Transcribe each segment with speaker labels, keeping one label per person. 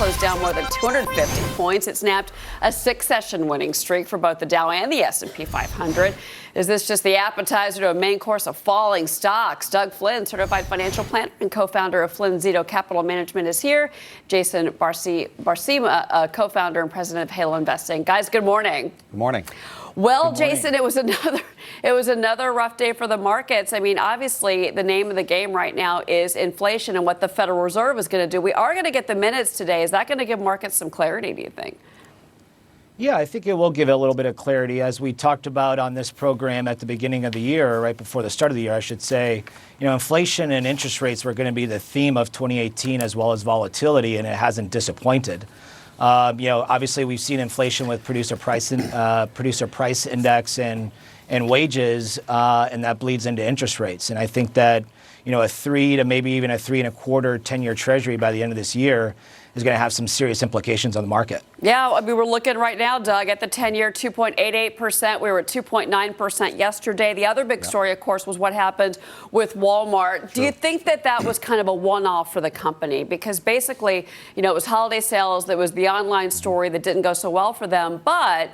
Speaker 1: closed down more than 250 points. It snapped a six-session winning streak for both the Dow and the S&P 500. Is this just the appetizer to a main course of falling stocks? Doug Flynn, certified financial planner and co-founder of Flynn Capital Management, is here. Jason Barcima, co-founder and president of Halo Investing. Guys, good morning.
Speaker 2: Good morning.
Speaker 1: Well, Jason, it was another rough day for the markets. I mean, obviously, the name of the game right now is inflation and what the Federal Reserve is going to do. We are going to get the minutes today. Is that going to give markets some clarity, do you think?
Speaker 3: Yeah, I think it will give a little bit of clarity. As we talked about on this program at the beginning of the year, right before the start of the year, I should say, inflation and interest rates were going to be the theme of 2018 as well as volatility, and it hasn't disappointed. Obviously, we've seen inflation with producer price index and wages, and that bleeds into interest rates. And I think that, a 3 to maybe even a 3.25 10-year Treasury by the end of this year is going to have some serious implications on the market.
Speaker 1: Yeah, I mean, we're looking right now, Doug, at the 10-year, 2.88%. We were at 2.9% yesterday. The other big story, of course, was what happened with Walmart. Sure. Do you think that was kind of a one-off for the company? Because basically, it was holiday sales. That was the online story that didn't go so well for them. But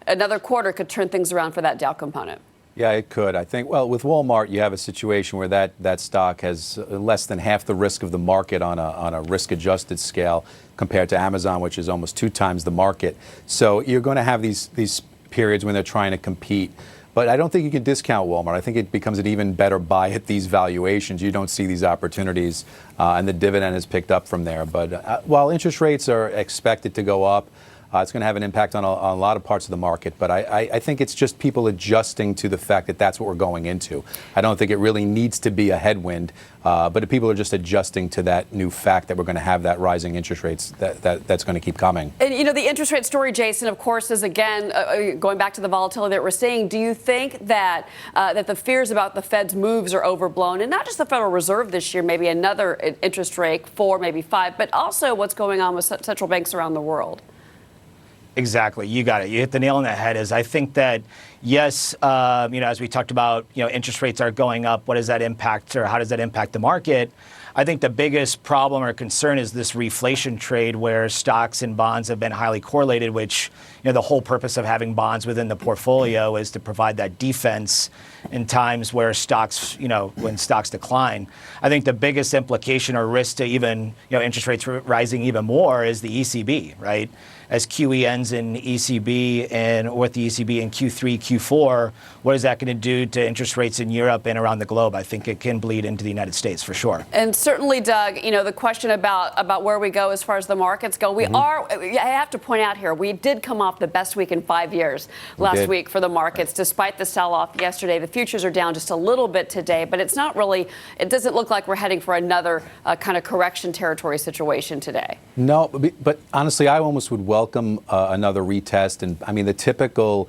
Speaker 1: another quarter could turn things around for that Dow component.
Speaker 2: Yeah, it could. I think, well, with Walmart, you have a situation where that stock has less than half the risk of the market on a risk-adjusted scale compared to Amazon, which is almost 2 times the market. So you're going to have these periods when they're trying to compete. But I don't think you can discount Walmart. I think it becomes an even better buy at these valuations. You don't see these opportunities, and the dividend has picked up from there. But while interest rates are expected to go up, it's going to have an impact on a lot of parts of the market, but I think it's just people adjusting to the fact that that's what we're going into. I don't think it really needs to be a headwind, but people are just adjusting to that new fact that we're going to have that rising interest rates that's going to keep coming.
Speaker 1: And, the interest rate story, Jason, of course, is, again, going back to the volatility that we're seeing. Do you think that the fears about the Fed's moves are overblown, and not just the Federal Reserve this year, maybe another interest rate, 4, maybe 5, but also what's going on with central banks around the world?
Speaker 3: Exactly. You got it. You hit the nail on the head. I think that, yes, as we talked about, interest rates are going up. What does that impact, or how does that impact the market? I think the biggest problem or concern is this reflation trade where stocks and bonds have been highly correlated, which, the whole purpose of having bonds within the portfolio is to provide that defense in times where stocks, when stocks decline. I think the biggest implication or risk to even, interest rates rising even more is the ECB, right? As QE ends in ECB and with the ECB in Q3, Q4, what is that going to do to interest rates in Europe and around the globe? I think it can bleed into the United States for sure.
Speaker 1: And certainly, Doug, the question about where we go as far as the markets go, I have to point out here, we did come off the best week in 5 years last week for the markets, despite the sell-off yesterday. The futures are down just a little bit today, but it doesn't look like we're heading for another kind of correction territory situation today.
Speaker 2: No, but honestly, I almost would welcome another retest. And I mean, the typical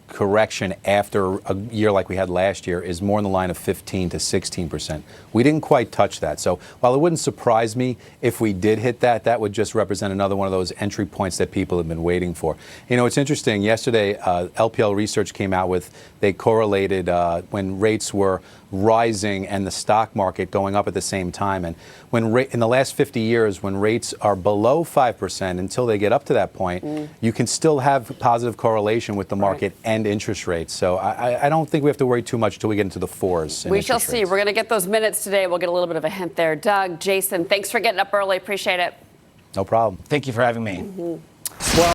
Speaker 2: correction after a year like we had last year is more in the line of 15 to 16%. We didn't quite touch that. So while it wouldn't surprise me if we did hit that, that would just represent another one of those entry points that people have been waiting for. It's interesting. Yesterday, LPL Research came out with, they correlated when rates were rising and the stock market going up at the same time. And when in the last 50 years, when rates are below 5% until they get up to that point, you can still have positive correlation with the market and interest rates. So I don't think we have to worry too much until we get into the 4s.
Speaker 1: We shall see. We're going to get those minutes today. We'll get a little bit of a hint there. Doug, Jason, thanks for getting up early. Appreciate it.
Speaker 2: No problem.
Speaker 3: Thank you for having me.